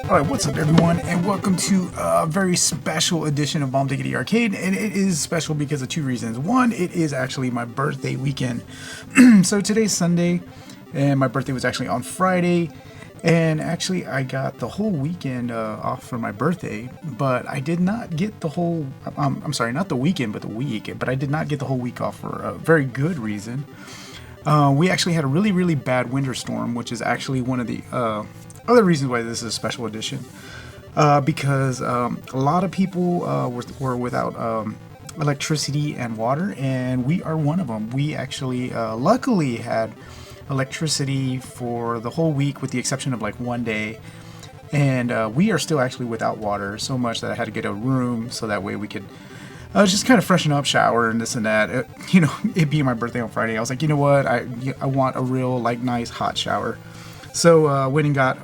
Alright, what's up everyone, and welcome to a very special edition of Bomb Diggity Arcade. And it is special because of two reasons. One, it is actually my birthday weekend. So today's Sunday, and my birthday was actually on Friday. And actually, I got the whole weekend off for my birthday, but I did not get the whole, I'm sorry, not the weekend, but the week. But I did not get the whole week off for a very good reason. We actually had a really bad winter storm, which is actually one of the other reasons why this is a special edition. Because a lot of people were without electricity and water, and we are one of them. We actually luckily had electricity for the whole week with the exception of like one day, and we are still actually without water, so much that I had to get a room so that way we could just kind of freshen up, shower, and this and that. It being my birthday on Friday, I was like, you know what, I want a real like nice hot shower. So went and got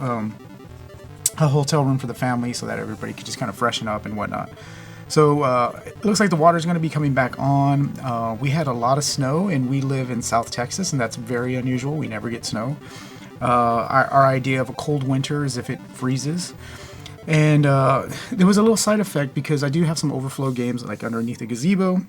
a hotel room for the family so that everybody could just kind of freshen up and whatnot. So it looks like the water is going to be coming back on. We had a lot of snow, and we live in South Texas, and that's very unusual. We never get snow. Our idea of a cold winter is if it freezes. And there was a little side effect because I do have some overflow games like underneath the gazebo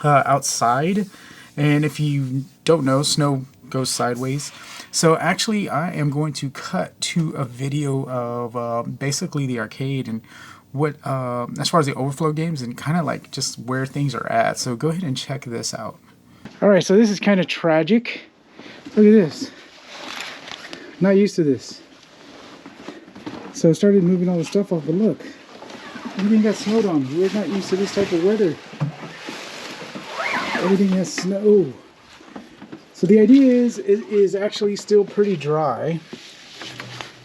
outside. And if you don't know, snow goes sideways. So actually, I am going to cut to a video of basically the arcade and what, as far as the overflow games and kind of like just where things are at. So go ahead and check this out. All right, so this is kind of tragic. Look at this. Not used to this. So I started moving all the stuff off, but look, everything got snowed on. We're not used to this type of weather. Everything has snow. So the idea is it is actually still pretty dry.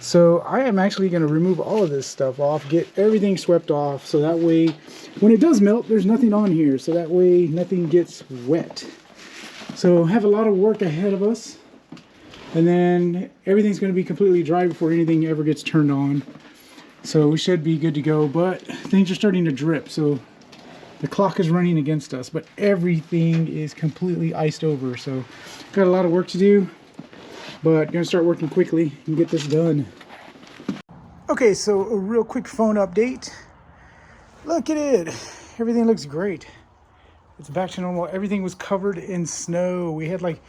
So I am actually going to remove all of this stuff off, get everything swept off, so that way when it does melt, there's nothing on here, so that way nothing gets wet. So have a lot of work ahead of us, and then everything's going to be completely dry before anything ever gets turned on. So we should be good to go, but things are starting to drip, so the clock is running against us, but everything is completely iced over. So got a lot of work to do, but gonna start working quickly and get this done. Okay, so a real quick phone update. Look at it. Everything looks great. It's back to normal. Everything was covered in snow. We had like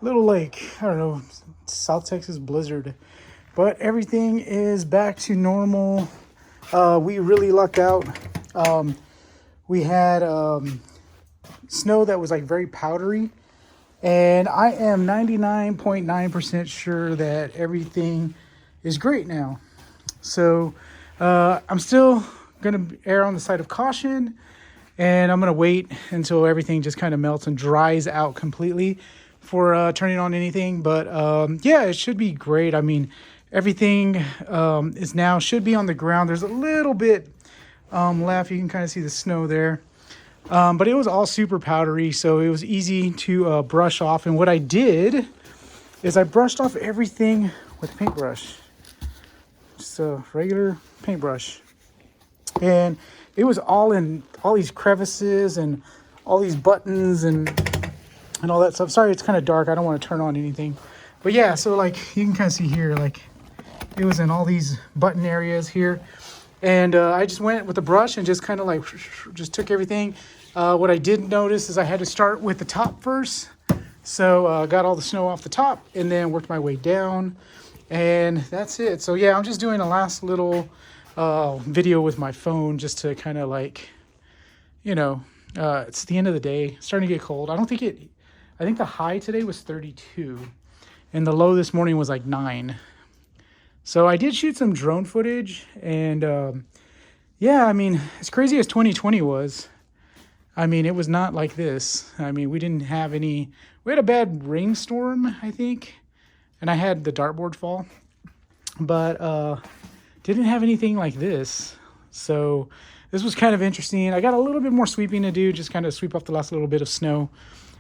little like, I don't know, South Texas blizzard, but everything is back to normal. We really lucked out. We had snow that was like very powdery, and I am 99.9% sure that everything is great now. So I'm still gonna err on the side of caution, and I'm gonna wait until everything just kind of melts and dries out completely for turning on anything. But yeah, it should be great. I mean, everything is now should be on the ground. There's a little bit left. You can kind of see the snow there, but it was all super powdery, so it was easy to brush off. And what I did is I brushed off everything with a paintbrush, just a regular paintbrush, and it was all in all these crevices and all these buttons and all that stuff. Sorry, it's kind of dark. I don't want to turn on anything, but yeah, so like you can kind of see here, like it was in all these button areas here. And I just went with the brush and just kind of like just took everything. What I did notice is I had to start with the top first. So got all the snow off the top and then worked my way down. And that's it. So yeah, I'm just doing a last little video with my phone just to kind of like, it's the end of the day. It's starting to get cold. I think the high today was 32. And the low this morning was like 9. So I did shoot some drone footage, and yeah, I mean, as crazy as 2020 was, I mean, it was not like this. I mean, we had a bad rainstorm, I think, and I had the dartboard fall, but didn't have anything like this. So this was kind of interesting. I got a little bit more sweeping to do, just kind of sweep off the last little bit of snow,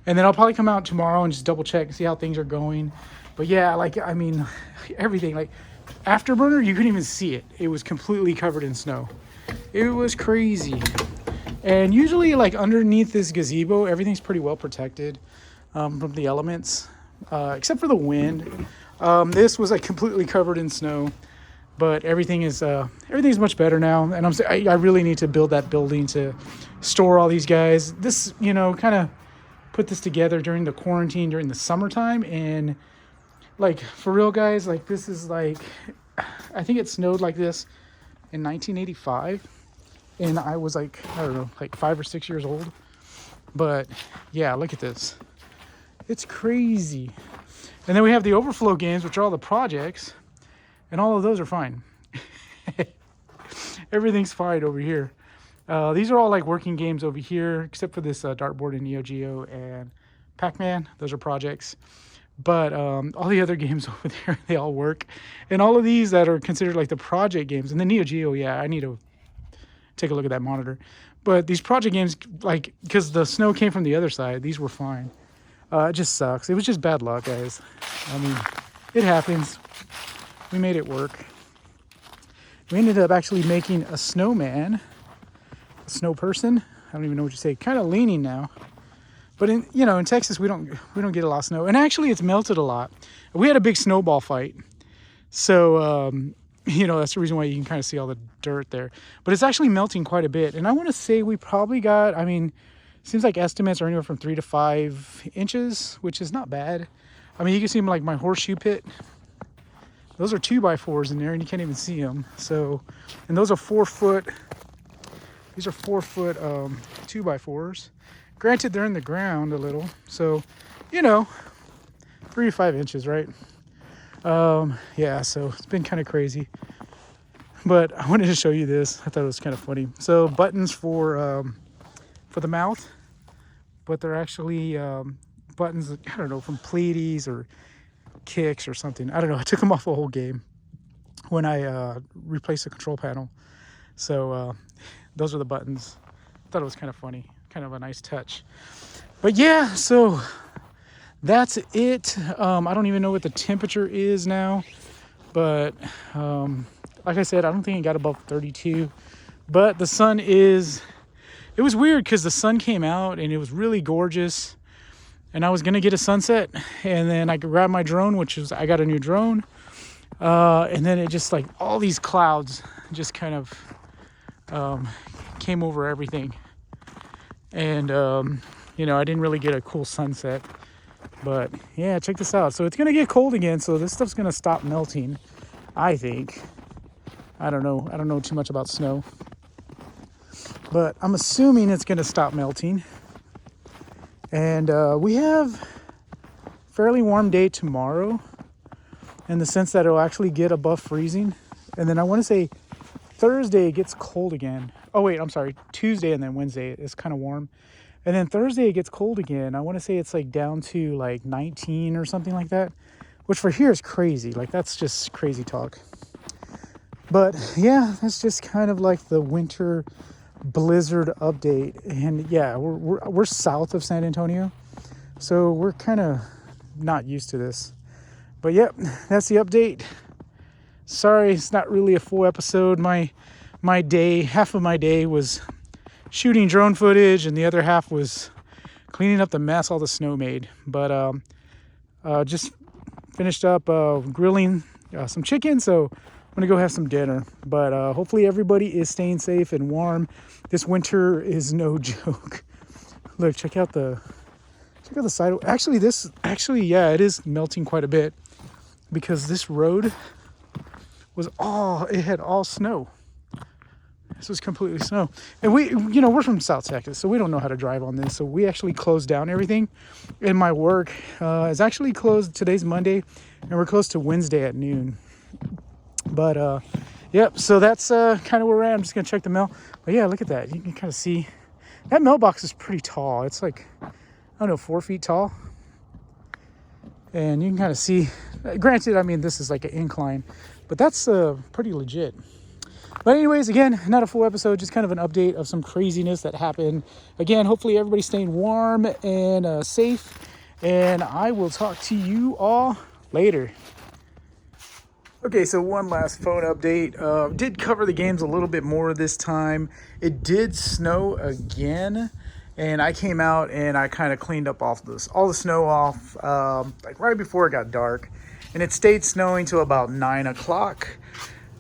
and then I'll probably come out tomorrow and just double check and see how things are going. But yeah, like, I mean, everything, like, Afterburner, you couldn't even see it. It was completely covered in snow. It was crazy. And usually, like, underneath this gazebo, everything's pretty well protected from the elements, except for the wind. This was like completely covered in snow. but everything's much better now. And I really need to build that building to store all these guys. This, you know, kind of put this together during the quarantine, during the summertime. And like, for real, guys, like, this is like, I think it snowed like this in 1985. And I was like, I don't know, like 5 or 6 years old. But yeah, look at this. It's crazy. And then we have the overflow games, which are all the projects. And all of those are fine. Everything's fine over here. These are all like working games over here, except for this dartboard and Neo Geo and Pac-Man. Those are projects. But all the other games over there, they all work. And all of these that are considered like the project games. And the Neo Geo, yeah, I need to take a look at that monitor. But these project games, like, because the snow came from the other side, these were fine. It just sucks. It was just bad luck, guys. I mean, it happens. We made it work. We ended up actually making a snowman, a snow person. I don't even know what you say. Kind of leaning now, but in Texas we don't get a lot of snow, and actually it's melted a lot. We had a big snowball fight, so that's the reason why you can kind of see all the dirt there. But it's actually melting quite a bit, and I want to say we probably got. I mean, seems like estimates are anywhere from 3 to 5 inches, which is not bad. I mean, you can see them like my horseshoe pit. Those are 2x4s in there, and you can't even see them. So, and those are 4 foot. These are 4 foot 2x4s. Granted, they're in the ground a little, so 3 to 5 inches, right? Yeah. So it's been kind of crazy, but I wanted to show you this. I thought it was kind of funny. So buttons for the mouth, but they're actually buttons. I don't know, from Pleiades or Kicks or something. I don't know. I took them off the whole game when I replaced the control panel. So those are the buttons. I thought it was kind of funny, kind of a nice touch. But yeah, so that's it. I don't even know what the temperature is now, but like I said, I don't think it got above 32. But the sun is. It was weird because the sun came out and it was really gorgeous. And I was going to get a sunset, and then I grabbed my drone, I got a new drone. And then it just like all these clouds just kind of came over everything. And, I didn't really get a cool sunset. But yeah, check this out. So it's going to get cold again. So this stuff's going to stop melting, I think. I don't know. I don't know too much about snow. But I'm assuming it's going to stop melting. And we have a fairly warm day tomorrow in the sense that it'll actually get above freezing. And then I want to say Thursday it gets cold again. Oh, wait, I'm sorry. Tuesday and then Wednesday is kind of warm. And then Thursday it gets cold again. I want to say it's like down to like 19 or something like that, which for here is crazy. Like, that's just crazy talk. But yeah, that's just kind of like the winter blizzard update. And yeah, we're south of San Antonio, so we're kind of not used to this. But yep, that's the update. Sorry, it's not really a full episode. My day, half of my day was shooting drone footage, and the other half was cleaning up the mess all the snow made. But just finished up grilling some chicken, so I'm gonna go have some dinner. But hopefully everybody is staying safe and warm. This winter is no joke. Look, check out the side. Actually, yeah, it is melting quite a bit because this road it had all snow. This was completely snow. And we're from South Texas, so we don't know how to drive on this. So we actually closed down everything. And my work is actually closed. Today's Monday, and we're closed to Wednesday at noon. But yep, so that's kind of where we're at. I'm just gonna check the mail. But yeah, look at that. You can kind of see that mailbox is pretty tall. It's like, I don't know, 4 feet tall. And you can kind of see, granted, I mean, this is like an incline, but that's pretty legit. But anyways, again, not a full episode, just kind of an update of some craziness that happened. Again, hopefully everybody's staying warm and safe. And I will talk to you all later. Okay, so one last phone update. Did cover the games a little bit more this time. It did snow again, and I came out and I kind of cleaned up all the snow off like right before it got dark, and it stayed snowing till about 9 o'clock.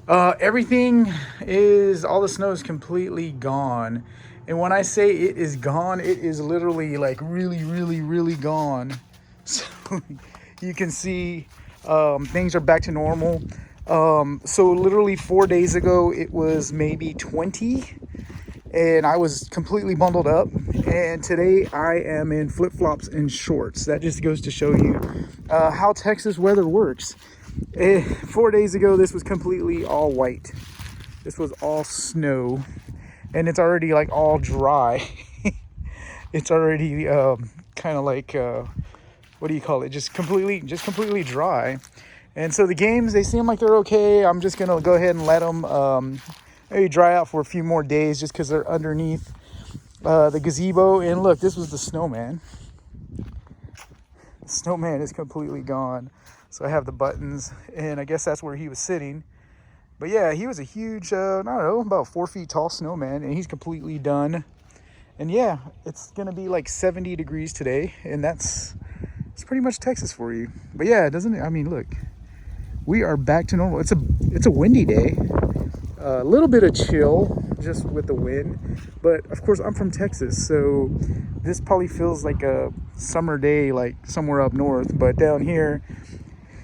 Everything is, all the snow is completely gone. And when I say it is gone, it is literally like really, really, really gone. So you can see things are back to normal. So literally 4 days ago, it was maybe 20 and I was completely bundled up. And today I am in flip-flops and shorts. That just goes to show you how Texas weather works. 4 days ago, this was completely all white. This was all snow, and it's already like all dry. It's already kind of like what do you call it? Just completely dry. And so the games, they seem like they're okay. I'm just gonna go ahead and let them maybe dry out for a few more days, just because they're underneath the gazebo. And look, this was the snowman. The snowman is completely gone. So I have the buttons, and I guess that's where he was sitting. But yeah, he was a huge, I don't know, about 4 feet tall snowman, and he's completely done. And yeah, it's gonna be like 70 degrees today, and it's pretty much Texas for you. But yeah, doesn't it? I mean, look, we are back to normal. It's a windy day, a little bit of chill just with the wind. But of course, I'm from Texas, so this probably feels like a summer day, like somewhere up north. But down here,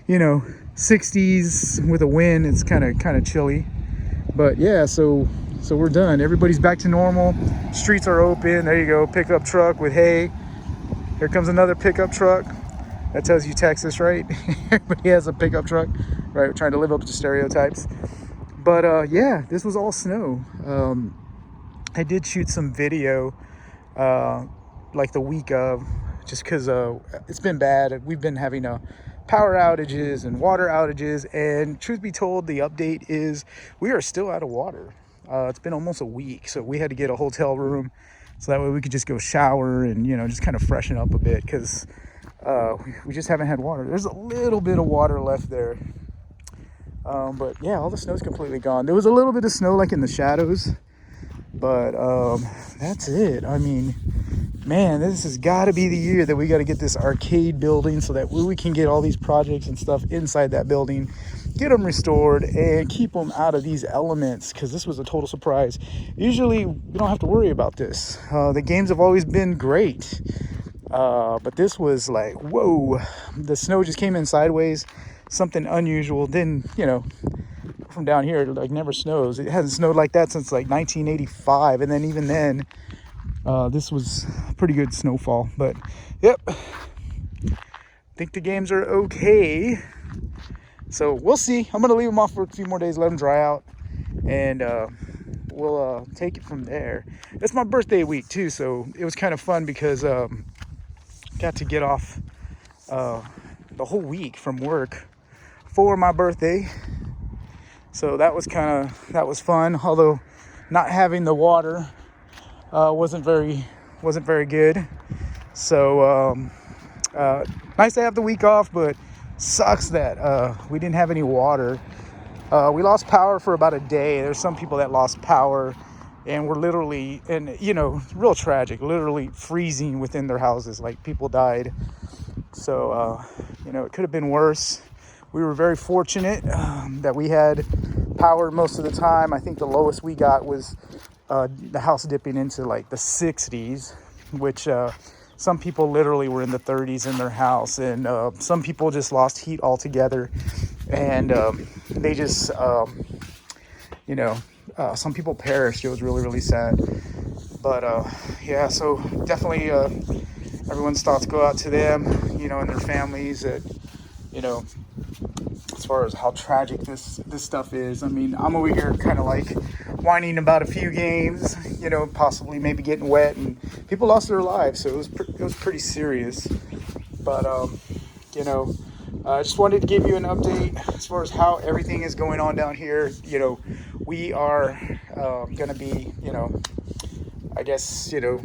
you know, 60s with a wind, it's kind of chilly. But yeah, so we're done. Everybody's back to normal. Streets are open. There you go, pickup truck with hay. Here comes another pickup truck. That tells you Texas, right? Everybody has a pickup truck, right? We're trying to live up to stereotypes. But yeah, this was all snow. I did shoot some video like the week of, just because it's been bad. We've been having power outages and water outages, and truth be told, the update is we are still out of water. It's been almost a week, so we had to get a hotel room so that way we could just go shower and, you know, just kind of freshen up a bit, because we just haven't had water. There's a little bit of water left there, but yeah, all the snow's completely gone. There was a little bit of snow like in the shadows, but that's it. I mean, man, this has got to be the year that we got to get this arcade building so that we can get all these projects and stuff inside that building, get them restored, and keep them out of these elements, because this was a total surprise. Usually we don't have to worry about this. The games have always been great, but this was like, whoa, the snow just came in sideways, something unusual. Then, you know, from down here, it like never snows. It hasn't snowed like that since like 1985, and then even then, this was a pretty good snowfall. But yep, I think the games are okay. So we'll see. I'm gonna leave them off for a few more days, let them dry out, and we'll take it from there. It's my birthday week too, so it was kind of fun because got to get off the whole week from work for my birthday. So that was fun. Although not having the water wasn't very good. So nice to have the week off, but sucks that we didn't have any water. We lost power for about a day. There's some people that lost power and were literally, and you know, real tragic, literally freezing within their houses. Like, people died. So you know, it could have been worse. We were very fortunate that we had power most of the time. I think the lowest we got was the house dipping into like the 60s, which some people literally were in the 30s in their house, and some people just lost heat altogether, and they just you know, some people perished. It was really, really sad. But yeah, so definitely everyone's thoughts go out to them, you know, and their families, that, you know, as far as how tragic this stuff is. I mean, I'm over here kind of like whining about a few games, you know, possibly maybe getting wet, and people lost their lives, so it was pretty serious. But you know, I just wanted to give you an update as far as how everything is going on down here. You know, we are going to be, you know, I guess, you know,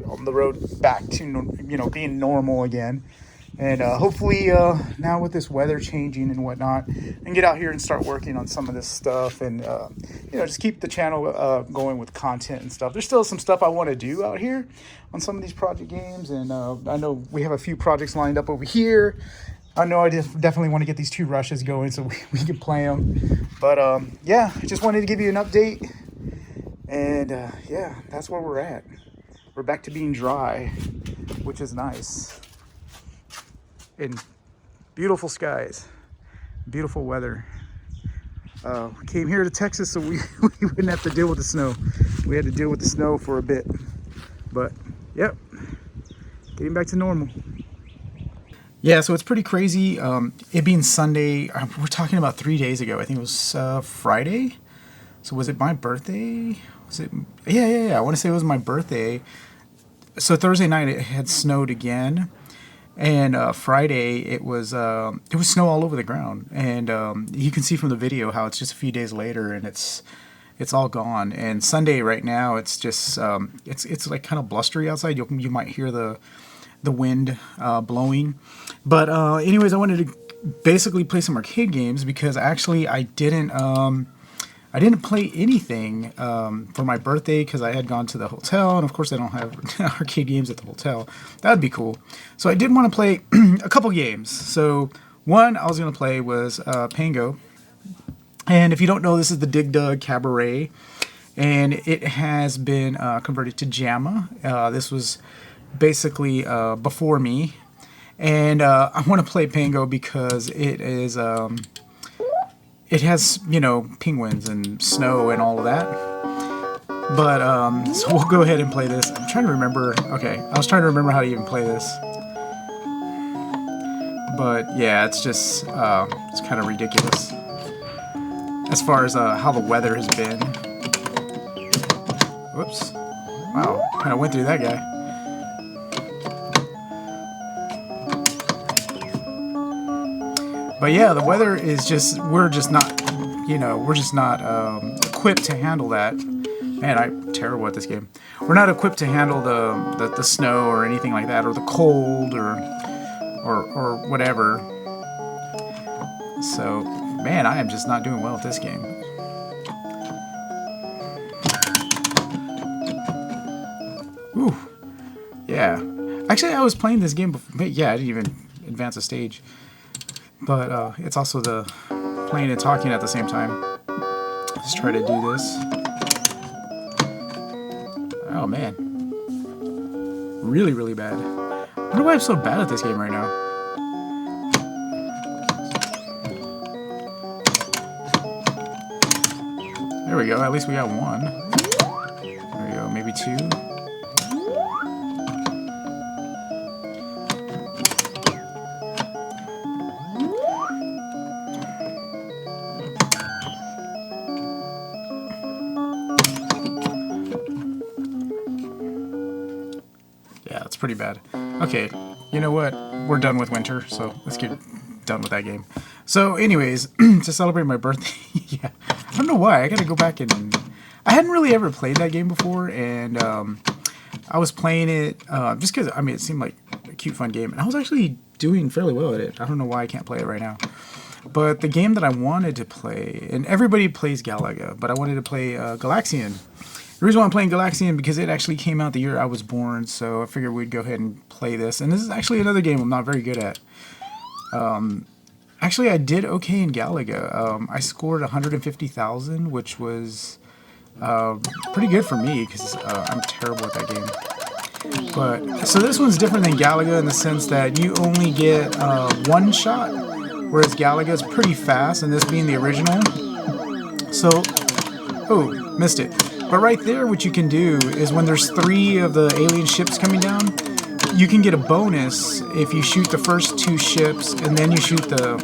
on the road back to, you know, being normal again. And hopefully now with this weather changing and whatnot, and get out here and start working on some of this stuff, and you know, just keep the channel going with content and stuff. There's still some stuff I want to do out here on some of these project games, and I know we have a few projects lined up over here I know I just definitely want to get these 2 rushes going so we can play them. But yeah, I just wanted to give you an update. And yeah, that's where we're at. We're back to being dry, which is nice. And beautiful skies, beautiful weather. Came here to Texas so we wouldn't have to deal with the snow. We had to deal with the snow for a bit. But yep, getting back to normal. Yeah, so it's pretty crazy. It being Sunday, we're talking about 3 days ago. I think it was Friday. So was it my birthday? Was it? Yeah. I want to say it was my birthday. So Thursday night it had snowed again, and Friday it was snow all over the ground. And you can see from the video how it's just a few days later and it's all gone. And Sunday right now it's just it's like kind of blustery outside. You might hear the wind blowing. But anyways, I wanted to basically play some arcade games because actually I didn't play anything for my birthday because I had gone to the hotel, and of course they don't have arcade games at the hotel. That would be cool. So I did want to play a couple games. So one I was going to play was Pango. And if you don't know, this is the Dig Dug Cabaret, and it has been converted to JAMA. This was basically before me, and I want to play Pango because it is it has, you know, penguins and snow and all of that. But so we'll go ahead and play this. I'm trying to remember. Okay, I was trying to remember how to even play this, but yeah, it's just it's kind of ridiculous as far as how the weather has been. Whoops! Wow, kind of went through that guy. But yeah, the weather is just, we're just not equipped to handle that. Man, I'm terrible at this game. We're not equipped to handle the snow or anything like that, or the cold or whatever. So, man, I am just not doing well at this game. Ooh, yeah. Actually, I was playing this game before. Yeah, I didn't even advance a stage. But it's also the playing and talking at the same time. Let's try to do this. Oh man, really, really bad. I wonder why I'm so bad at this game right now. There we go. At least we got one. There we go. Maybe 2. Yeah, that's pretty bad. Okay, you know what? We're done with winter, so let's get done with that game. So anyways, to celebrate my birthday, yeah, I don't know why. I gotta go back and... I hadn't really ever played that game before, and I was playing it just because, I mean, it seemed like a cute, fun game, and I was actually doing fairly well at it. I don't know why I can't play it right now. But the game that I wanted to play, and everybody plays Galaga, but I wanted to play Galaxian. The reason why I'm playing Galaxian because it actually came out the year I was born, so I figured we'd go ahead and play this. And this is actually another game I'm not very good at. Actually, I did okay in Galaga. I scored 150,000, which was pretty good for me because I'm terrible at that game. But so this one's different than Galaga in the sense that you only get one shot, whereas Galaga is pretty fast, and this being the original. So, oh, missed it. But right there, what you can do is when there's 3 of the alien ships coming down, you can get a bonus if you shoot the first 2 ships, and then you shoot the,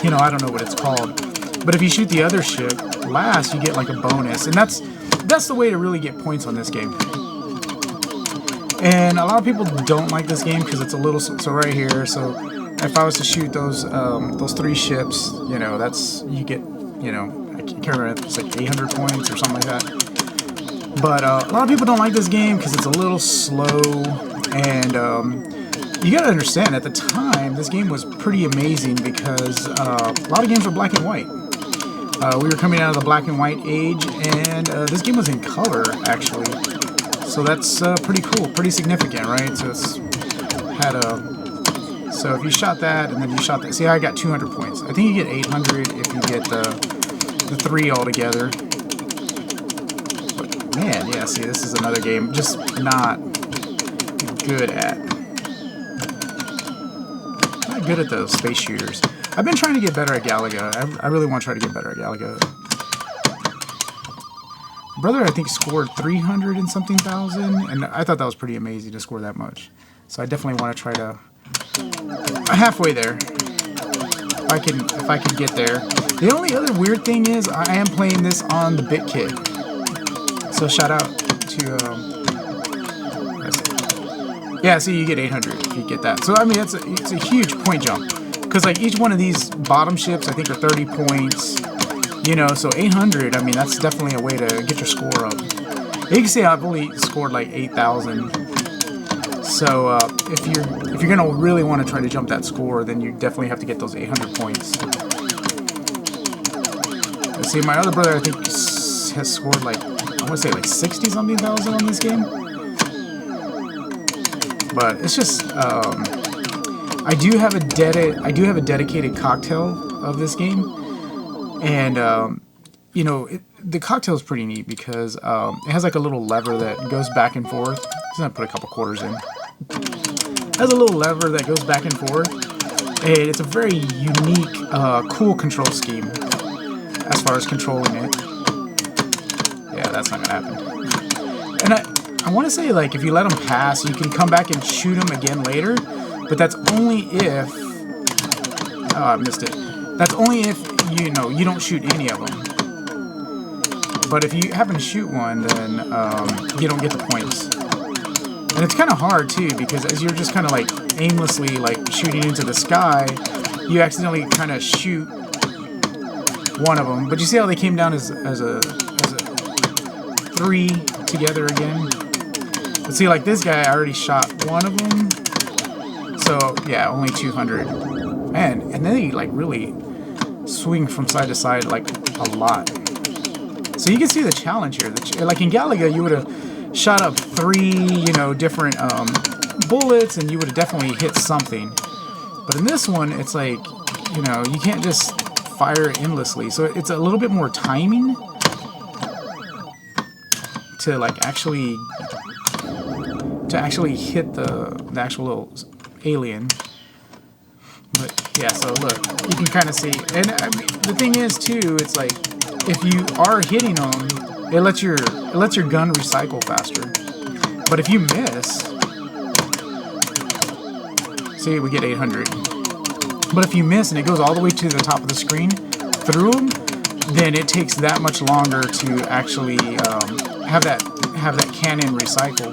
you know, I don't know what it's called. But if you shoot the other ship last, you get like a bonus. And that's the way to really get points on this game. And a lot of people don't like this game because it's a little, so right here, so if I was to shoot those 3 ships, you know, that's, you get, you know, I can't remember, it's like 800 points or something like that. But a lot of people don't like this game because it's a little slow, and you gotta understand, at the time, this game was pretty amazing because a lot of games were black and white. We were coming out of the black and white age, and this game was in color, actually. So that's pretty cool, pretty significant, right? So it's had So if you shot that and then you shot that, see, I got 200 points. I think you get 800 if you get the 3 altogether. But man, yeah, see, this is another game just not good at. Not good at those space shooters. I've been trying to get better at Galaga. I really want to try to get better at Galaga. Brother, I think, scored 300 and something thousand, and I thought that was pretty amazing to score that much. So I definitely want to try to halfway there. If I can get there. The only other weird thing is I am playing this on the BitKit. So shout out to yeah, see, you get 800 if you get that. So I mean, it's a huge point jump, because like each one of these bottom ships I think are 30 points. You know, so 800, I mean, that's definitely a way to get your score up. You can see I've only scored like 8,000. So if you're gonna really want to try to jump that score, then you definitely have to get those 800 points. Let's see, my other brother I think has scored like, I want to say like 60 something thousand on this game. But it's just I do have a dedicated cocktail of this game. And, you know, the cocktail is pretty neat because it has like a little lever that goes back and forth. Just gonna put a couple quarters in. It has a little lever that goes back and forth. And it's a very unique, cool control scheme as far as controlling it. Yeah, that's not gonna happen. And I want to say, like, if you let them pass, you can come back and shoot them again later. But that's only if... Oh, I missed it. That's only if, you know, you don't shoot any of them. But if you happen to shoot one, then you don't get the points. And it's kind of hard too, because as you're just kind of like aimlessly like shooting into the sky, you accidentally kind of shoot one of them. But you see how they came down as a 3 together again? But see, like this guy, I already shot one of them. So yeah, only 200. Man, and then he like really swing from side to side like a lot. So you can see the challenge here. Like in Galaga, you would have shot up 3, you know, different bullets, and you would have definitely hit something. But in this one, it's like, you know, you can't just fire endlessly. So it's a little bit more timing to like actually hit the actual little alien. But yeah, so look, you can kind of see, and I mean, the thing is too, it's like if you are hitting them, it lets your gun recycle faster. But if you miss, see, we get 800. But if you miss and it goes all the way to the top of the screen through them, then it takes that much longer to actually have that cannon recycle.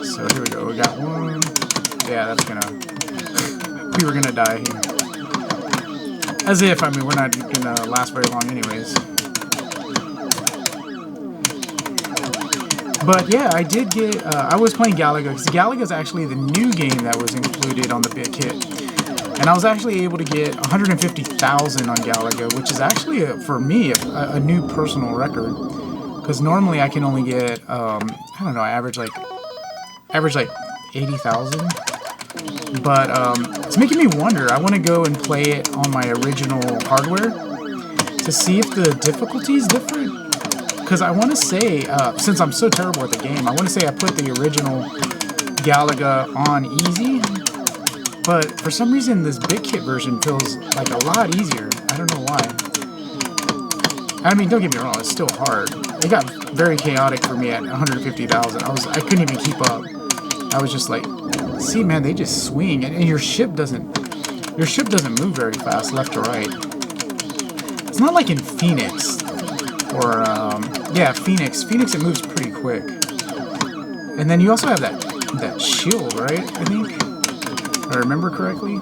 So here we go. We got one. Yeah, that's gonna. We were gonna die here. As if, I mean, we're not gonna last very long anyways. But yeah, I did get, I was playing Galaga, because Galaga is actually the new game that was included on the BitKit. And I was actually able to get 150,000 on Galaga, which is actually, for me, a new personal record. Because normally I can only get, I don't know, I average like 80,000. But it's making me wonder. I want to go and play it on my original hardware to see if the difficulty is different. Because I want to say, since I'm so terrible at the game, I want to say I put the original Galaga on easy. But for some reason, this BitKit version feels like a lot easier. I don't know why. I mean, don't get me wrong, it's still hard. It got very chaotic for me at 150,000. I couldn't even keep up. I was just like, see, man, they just swing, and your ship doesn't move very fast, left to right. It's not like in Phoenix, or yeah, Phoenix. Phoenix, it moves pretty quick. And then you also have that shield, right? I think, if I remember correctly.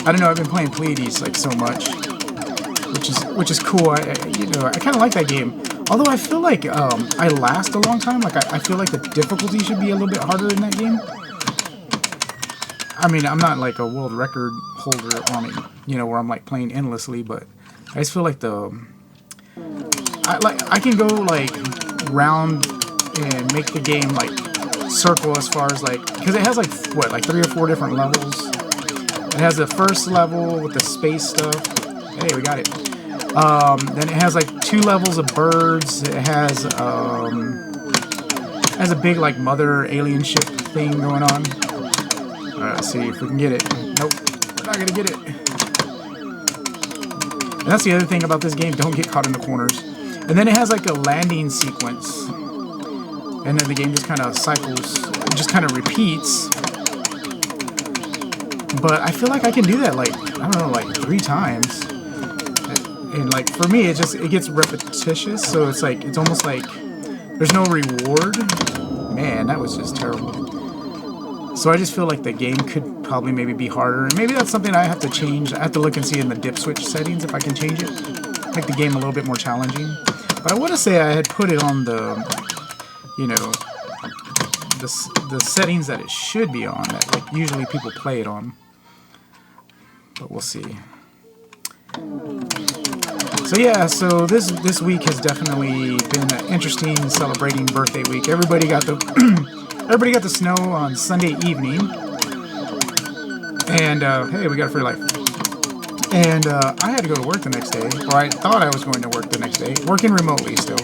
I don't know. I've been playing Pleiades like so much, which is cool. I kind of like that game. Although I feel like I last a long time. Like I feel like the difficulty should be a little bit harder in that game. I mean, I'm not like a world record holder on it, you know, where I'm like playing endlessly, but I just feel like I can go like round and make the game like circle as far as like, because it has like what, like 3 or 4 different levels. It has the first level with the space stuff. Hey, we got it. Then it has like 2 levels of birds. It has a big like mother alien ship thing going on. Alright, let's see if we can get it. Nope, we're not gonna get it. And that's the other thing about this game, don't get caught in the corners. And then it has like a landing sequence. And then the game just kind of cycles, just kind of repeats. But I feel like I can do that like, I don't know, like 3 times. And like for me, it gets repetitious, so it's like, it's almost like there's no reward. Man, that was just terrible. So I just feel like the game could probably maybe be harder. And maybe that's something I have to change. I have to look and see in the dip switch settings if I can change it. Make the game a little bit more challenging. But I want to say I had put it on the, you know, the settings that it should be on, that like usually people play it on. But we'll see. So yeah, so this week has definitely been an interesting celebrating birthday week. Everybody got the everybody got the snow on Sunday evening, and hey, we got a free life. And I had to go to work the next day, or I thought I was going to work the next day, working remotely still.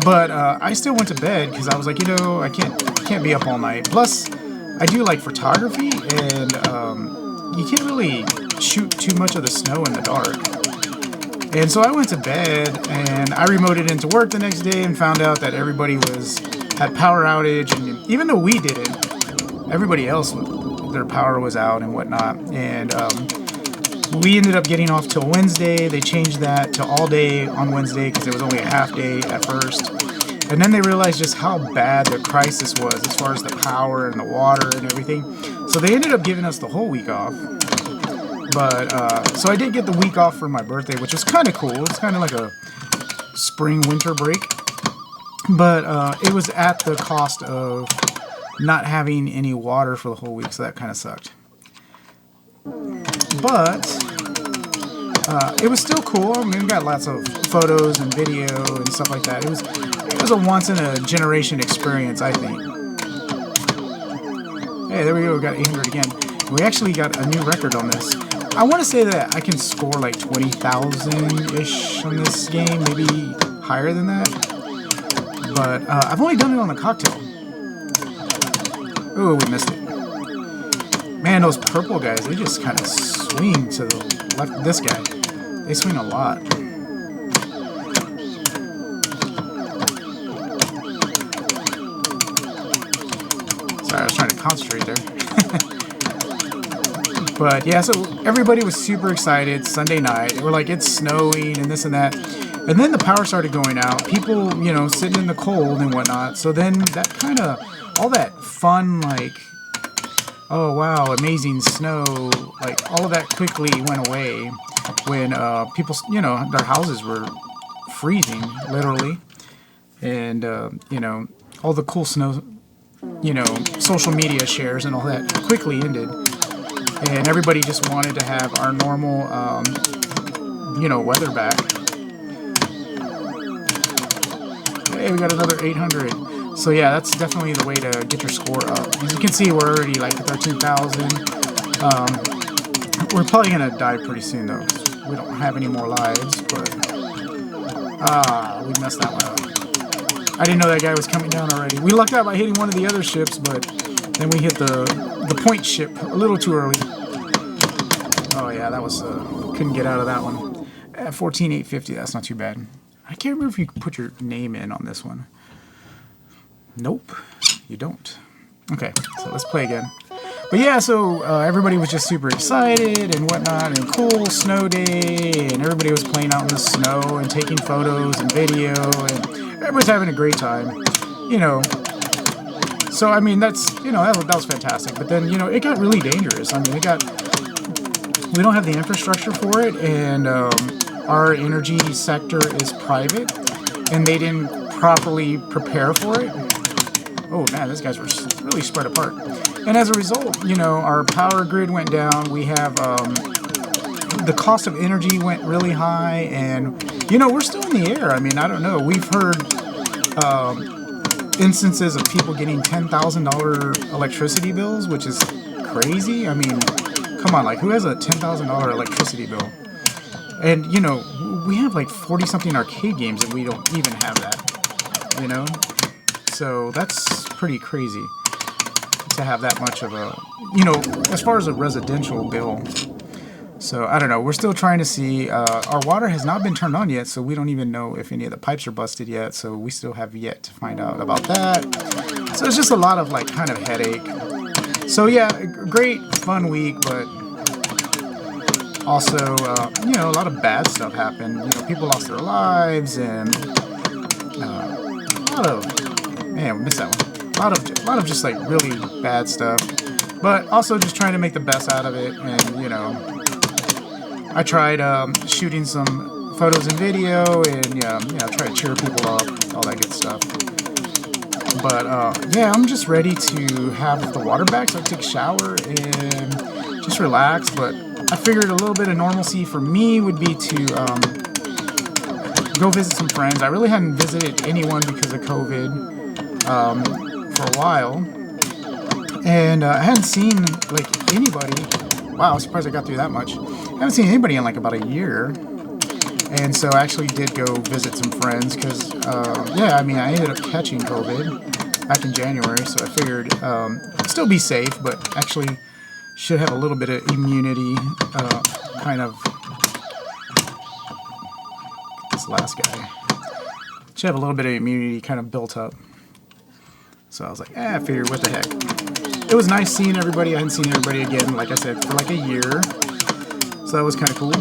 But I still went to bed because I was like, you know, I can't be up all night. Plus, I do like photography, and you can't really shoot too much of the snow in the dark. And so I went to bed, and I remoted into work the next day and found out that everybody had power outage, and even though we didn't, everybody else, their power was out and whatnot. And we ended up getting off till Wednesday. They changed that to all day on Wednesday because it was only a half day at first. And then they realized just how bad the crisis was as far as the power and the water and everything. So they ended up giving us the whole week off. But, so I did get the week off for my birthday, which was kind of cool. It's kind of like a spring-winter break. But it was at the cost of not having any water for the whole week, so that kind of sucked. But it was still cool. I mean, we got lots of photos and video and stuff like that. It was a once-in-a-generation experience, I think. Hey, there we go. We got 800 again. We actually got a new record on this. I want to say that I can score like 20,000-ish on this game, maybe higher than that. But I've only done it on the cocktail. Ooh, we missed it. Man, those purple guys, they just kind of swing to the left. This guy, they swing a lot. Sorry, I was trying to concentrate there. But yeah, so everybody was super excited Sunday night. They were like, it's snowing and this and that. And then the power started going out. People, you know, sitting in the cold and whatnot. So then that kind of, all that fun, like, oh wow, amazing snow, like all of that quickly went away when people, you know, their houses were freezing, literally. And, you know, all the cool snow, you know, social media shares and all that quickly ended. And everybody just wanted to have our normal, you know, weather back. Hey, we got another 800. So yeah, that's definitely the way to get your score up. As you can see, we're already like 13,000. We're probably going to die pretty soon, though. We don't have any more lives, but... we messed that one up. I didn't know that guy was coming down already. We lucked out by hitting one of the other ships, but then we hit the point ship a little too early. Oh yeah, that was... couldn't get out of that one. At 14,850, that's not too bad. I can't remember if you could put your name in on this one. Nope, you don't. Okay, so let's play again. But yeah, so everybody was just super excited and whatnot, and cool snow day, and everybody was playing out in the snow and taking photos and video, and everybody's having a great time, you know. So I mean, that's, you know, that was fantastic. But then, you know, it got really dangerous. I mean, we don't have the infrastructure for it, and our energy sector is private, and they didn't properly prepare for it. Oh man, these guys were really spread apart. And as a result, you know, our power grid went down. We have, the cost of energy went really high, and, you know, we're still in the air. I mean, I don't know. We've heard instances of people getting $10,000 electricity bills, which is crazy. I mean, come Come on, like, who has a $10,000 electricity bill? And, you know, we have like 40-something arcade games and we don't even have that, you know? So that's pretty crazy to have that much of a, you know, as far as a residential bill. So, I don't know. We're still trying to see. Our water has not been turned on yet, so we don't even know if any of the pipes are busted yet. So, we still have yet to find out about that. So, it's just a lot of, like, kind of headache. So, yeah, great, fun week, but also, you know, a lot of bad stuff happened. You know, people lost their lives, and a lot of, man, we missed that one. A lot of just, like, really bad stuff. But also just trying to make the best out of it, and, you know, I tried shooting some photos and video, and you know, try to cheer people up, all that good stuff. But yeah, I'm just ready to have the water back, so I take a shower and just relax. But I figured a little bit of normalcy for me would be to go visit some friends. I really hadn't visited anyone because of COVID for a while, and I hadn't seen like anybody. Wow, I was surprised I got through that much. I haven't seen anybody in like about a year. And so I actually did go visit some friends because, yeah, I mean, I ended up catching COVID back in January. So I figured still be safe, but actually should have a little bit of immunity, kind of. This last guy. Should have a little bit of immunity kind of built up. So I was like, I figured, what the heck. It was nice seeing everybody. I hadn't seen everybody again, like I said, for like a year. So that was kind of cool.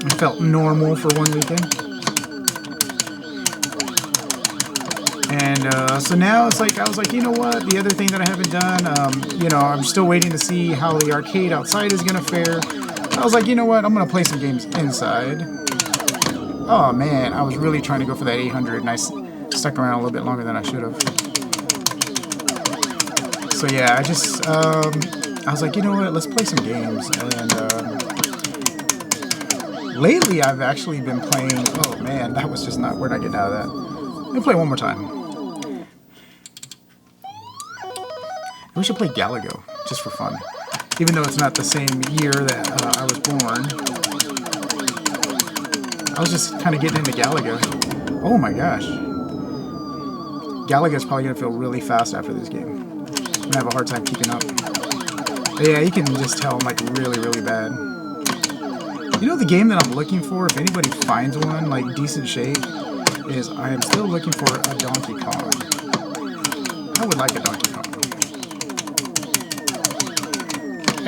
I felt normal for one weekend. And so now it's like, I was like, you know what? The other thing that I haven't done, you know, I'm still waiting to see how the arcade outside is going to fare. I was like, you know what? I'm going to play some games inside. Oh, man. I was really trying to go for that 800, and I stuck around a little bit longer than I should have. So yeah, I just, I was like, you know what, let's play some games. And lately I've actually been playing, oh man, that was just not, where'd I get out of that? Let me play one more time. We should play Galaga, just for fun. Even though it's not the same year that I was born. I was just kind of getting into Galaga. Oh my gosh. Galaga is probably going to feel really fast after this game. I'm gonna have a hard time keeping up. But yeah, you can just tell I'm like really, really bad. You know the game that I'm looking for, if anybody finds one like decent shape, is I am still looking for a Donkey Kong. I would like a Donkey Kong.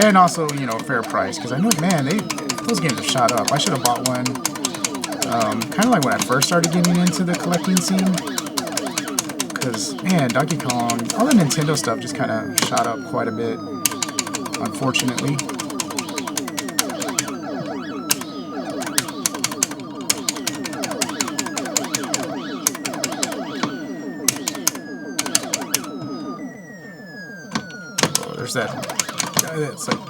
And also, you know, a fair price, because I know, man, those games have shot up. I should have bought one. Kind of like when I first started getting into the collecting scene. Because, man, Donkey Kong, all the Nintendo stuff just kind of shot up quite a bit, unfortunately. Oh, there's that guy that's like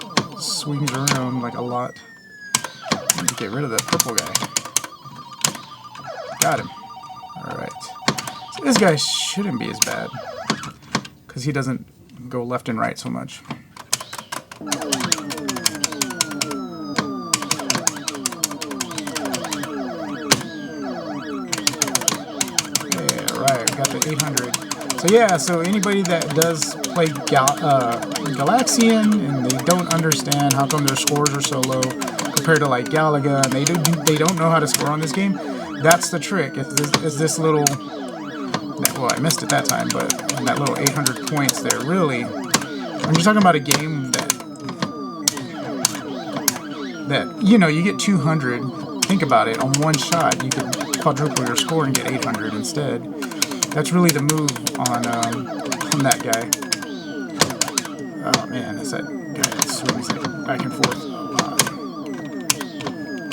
swings around like a lot. I need to get rid of that purple guy. Got him. Alright. So this guy shouldn't be as bad, because he doesn't go left and right so much. Yeah, right, we got the 800. So yeah, so anybody that does play Galaxian and they don't understand how come their scores are so low compared to like Galaga, and they don't know how to score on this game, that's the trick. It's this little... Well, I missed it that time, but that little 800 points there, really, when you're talking about a game that you know, you get 200, think about it, on one shot, you could quadruple your score and get 800 instead. That's really the move on that guy. Oh man, that's that guy that swings like back and forth.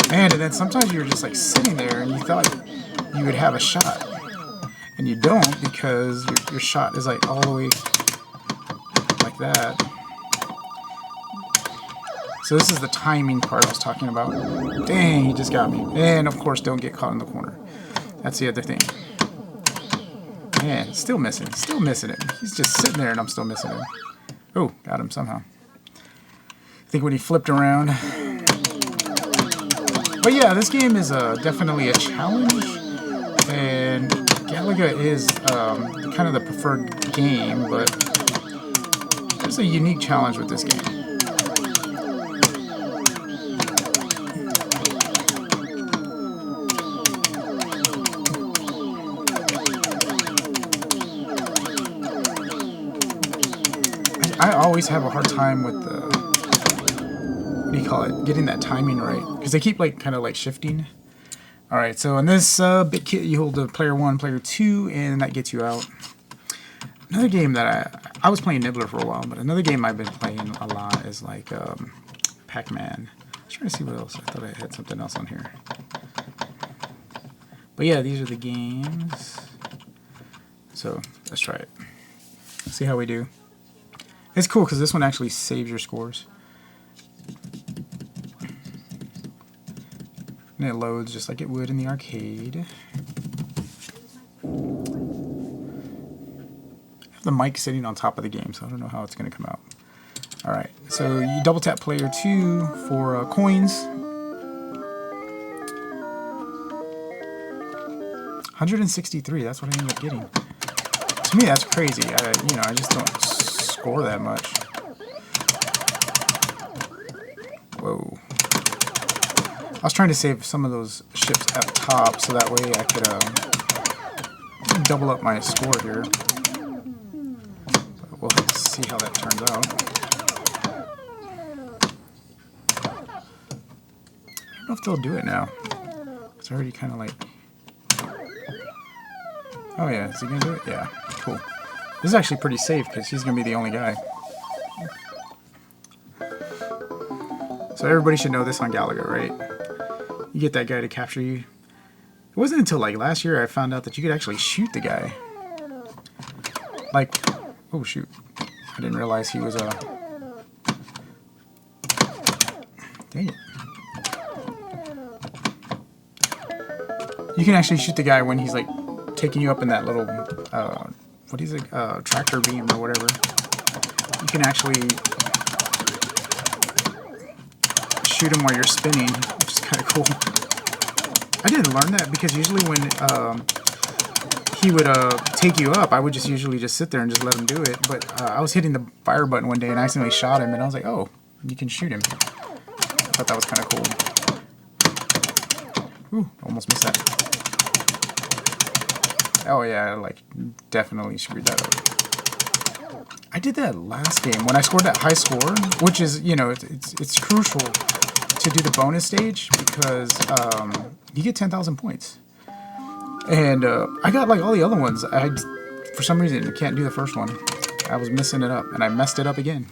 Man, and then sometimes you're just like sitting there and you thought you would have a shot. And you don't, because your shot is like all the way like that. So this is the timing part I was talking about. Dang, he just got me. And of course, don't get caught in the corner. That's the other thing. Man, still missing. Still missing it. He's just sitting there and I'm still missing him. Oh, got him somehow. think when he flipped around. But yeah, this game is definitely a challenge, and Galaga is kind of the preferred game, but there's a unique challenge with this game. I always have a hard time with the, what do you call it, getting that timing right, because they keep like kind of like shifting. All right, so in this bit kit, you hold the player 1, player 2, and that gets you out. Another game that I was playing Nibbler for a while, but another game I've been playing a lot is like Pac-Man. I was trying to see what else. I thought I had something else on here. But yeah, these are the games. So let's try it. See how we do. It's cool because this one actually saves your scores. And it loads just like it would in the arcade. I have the mic sitting on top of the game, so I don't know how it's going to come out. Alright, so you double tap player 2 for coins. 163, that's what I ended up getting. To me, that's crazy. I just don't score that much. Whoa. I was trying to save some of those ships at the top so that way I could double up my score here. But we'll have to see how that turns out. I don't know if they'll do it now. It's already kind of like... Oh yeah, is he going to do it? Yeah, cool. This is actually pretty safe because he's going to be the only guy. So everybody should know this on Galaga, right? You get that guy to capture you. It wasn't until like last year I found out that you could actually shoot the guy. Like, oh shoot. I didn't realize he was dang it. You can actually shoot the guy when he's like taking you up in that little, what is it, tractor beam or whatever. You can actually shoot him while you're spinning, which is kind of cool. I didn't learn that because usually when he would take you up, I would just usually just sit there and just let him do it. But I was hitting the fire button one day and I accidentally shot him, and I was like, oh, you can shoot him. I thought that was kind of cool. Ooh, almost missed that. Oh yeah, like definitely screwed that up. I did that last game when I scored that high score, which is, you know, it's crucial to do the bonus stage because you get 10,000 points. And I got like all the other ones. For some reason, can't do the first one. I was messing it up, and I messed it up again.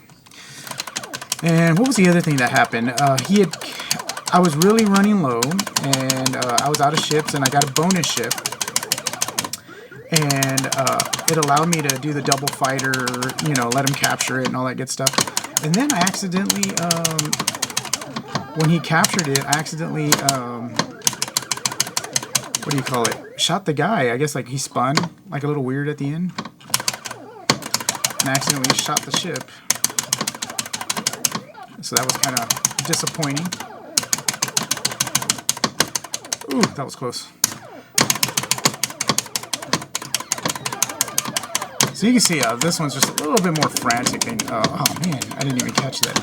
And what was the other thing that happened? I was really running low, and I was out of ships, and I got a bonus ship. And it allowed me to do the double fighter, you know, let him capture it and all that good stuff. And then I accidentally, when he captured it, I accidentally, what do you call it? Shot the guy. I guess like he spun like a little weird at the end. And I accidentally shot the ship. So that was kind of disappointing. Ooh, that was close. So you can see this one's just a little bit more frantic than... oh man, I didn't even catch that.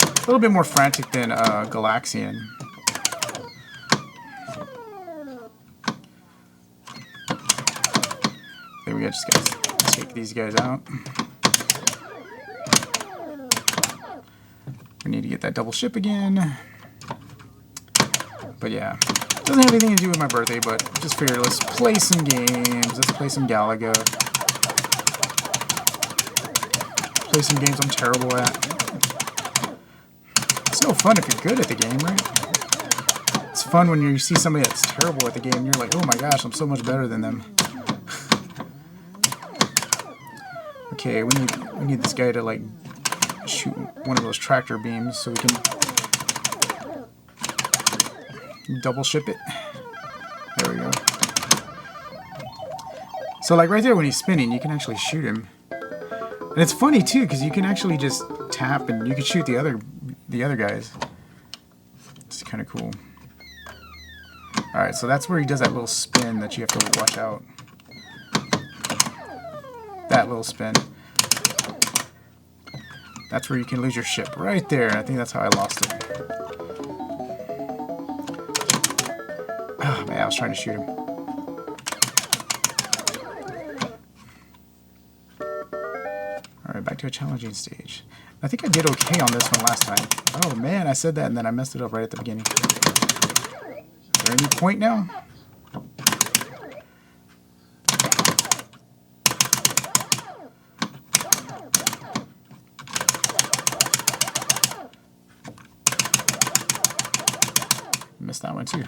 A little bit more frantic than Galaxian. There we go, just gotta take these guys out. We need to get that double ship again. But yeah, doesn't have anything to do with my birthday, but just figured let's play some games. Let's play some Galaga. Play some games I'm terrible at. It's no fun if you're good at the game, right? It's fun when you see somebody that's terrible at the game. You're like, oh my gosh, I'm so much better than them. Okay, we need this guy to like shoot one of those tractor beams so we can double ship it. There we go. So like right there when he's spinning, you can actually shoot him. And it's funny too, because you can actually just tap, and you can shoot the other guys. It's kind of cool. All right, so that's where he does that little spin that you have to watch out. That little spin. That's where you can lose your ship, right there. I think that's how I lost it. Oh man, I was trying to shoot him. All right, back to a challenging stage. I think I did okay on this one last time. Oh man, I said that and then I messed it up right at the beginning. Is there any point now? Missed that one too.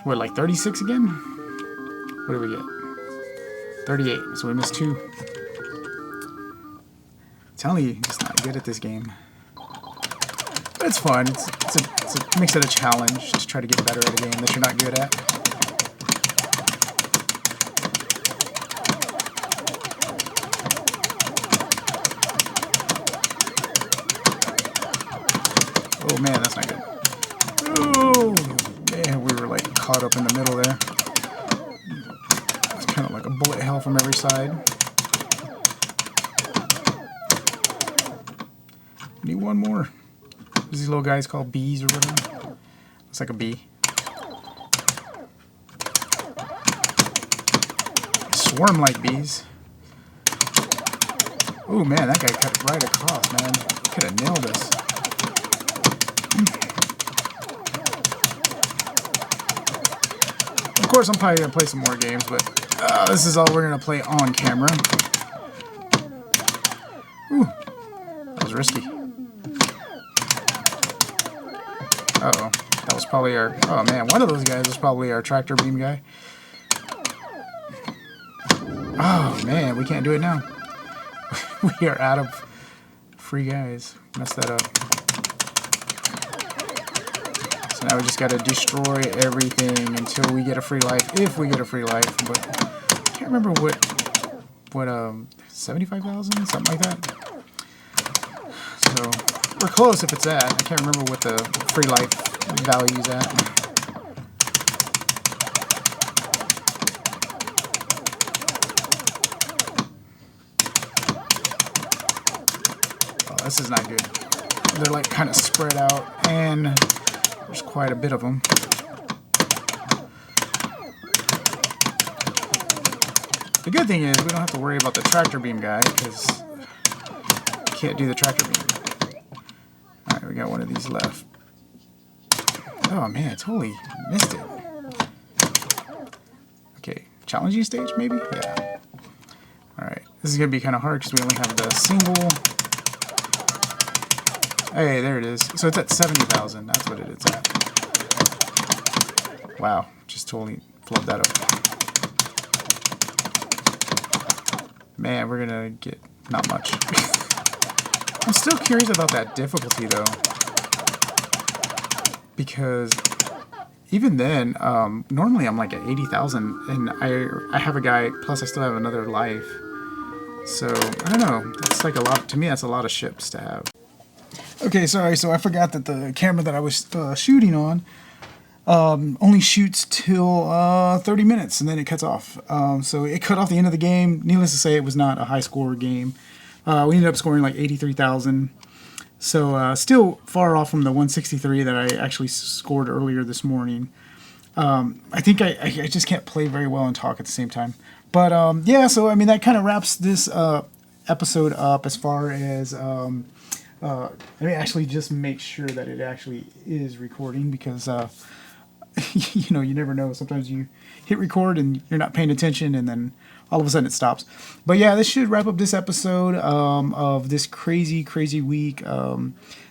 What, like 36 again? What did we get? 38. So we missed 2. I'm telling you, just not good at this game. But it's fun. It makes it a challenge to try to get better at a game that you're not good at. Oh man, that's not good. Oh man, we were like caught up in the middle there. It's kind of like a bullet hell from every side. Need one more. These little guys called bees or whatever. Looks like a bee. Swarm like bees. Oh man, that guy cut right across, man. Could have nailed us. Of course, I'm probably going to play some more games, but this is all we're going to play on camera. Ooh, that was risky. Uh-oh, that was probably our... Oh, man, one of those guys was probably our tractor beam guy. Oh, man, we can't do it now. We are out of free guys. Messed that up. So now we just got to destroy everything until we get a free life, if we get a free life. But I can't remember what 75,000, something like that. So we're close if it's that. I can't remember what the free life value is at. Oh, this is not good. They're like kind of spread out, and there's quite a bit of them. The good thing is we don't have to worry about the tractor beam guy because we can't do the tractor beam. Alright, we got one of these left. Oh man, I totally missed it. Okay, challenging stage maybe? Yeah. Alright, this is going to be kind of hard because we only have the single. Hey, there it is. So it's at 70,000. That's what it is at. Wow, just totally flubbed that up. Man, we're gonna get not much. I'm still curious about that difficulty though, because even then, normally I'm like at 80,000, and I have a guy. Plus, I still have another life. So I don't know. That's like a lot to me. That's a lot of ships to have. Okay, sorry, so I forgot that the camera that I was shooting on only shoots till 30 minutes, and then it cuts off. So it cut off the end of the game. Needless to say, it was not a high-score game. We ended up scoring like 83,000. So still far off from the 163 that I actually scored earlier this morning. I think I just can't play very well and talk at the same time. But yeah, so I mean, that kind of wraps this episode up as far as... let me actually just make sure that it actually is recording, because you know, you never know. Sometimes you hit record and you're not paying attention, and then all of a sudden it stops. But yeah, this should wrap up this episode of this crazy week.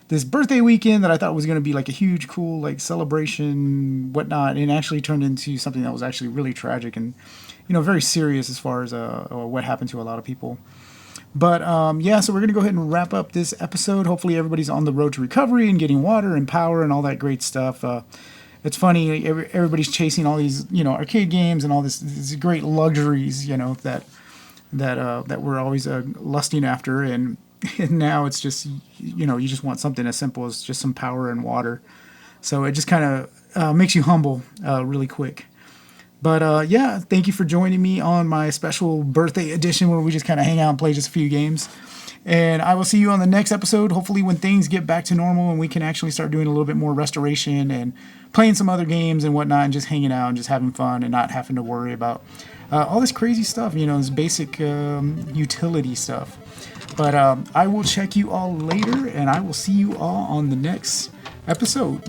This birthday weekend that I thought was going to be like a huge, cool, like celebration, whatnot, and actually turned into something that was actually really tragic and, you know, very serious as far as what happened to a lot of people. But yeah, so we're going to go ahead and wrap up this episode. Hopefully everybody's on the road to recovery and getting water and power and all that great stuff. It's funny, everybody's chasing all these, you know, arcade games and all these great luxuries, you know, that we're always lusting after. And and now it's just, you know, you just want something as simple as just some power and water. So it just kind of makes you humble really quick. But yeah, thank you for joining me on my special birthday edition where we just kind of hang out and play just a few games. And I will see you on the next episode, hopefully when things get back to normal and we can actually start doing a little bit more restoration and playing some other games and whatnot and just hanging out and just having fun and not having to worry about all this crazy stuff, you know, this basic utility stuff. But I will check you all later, and I will see you all on the next episode.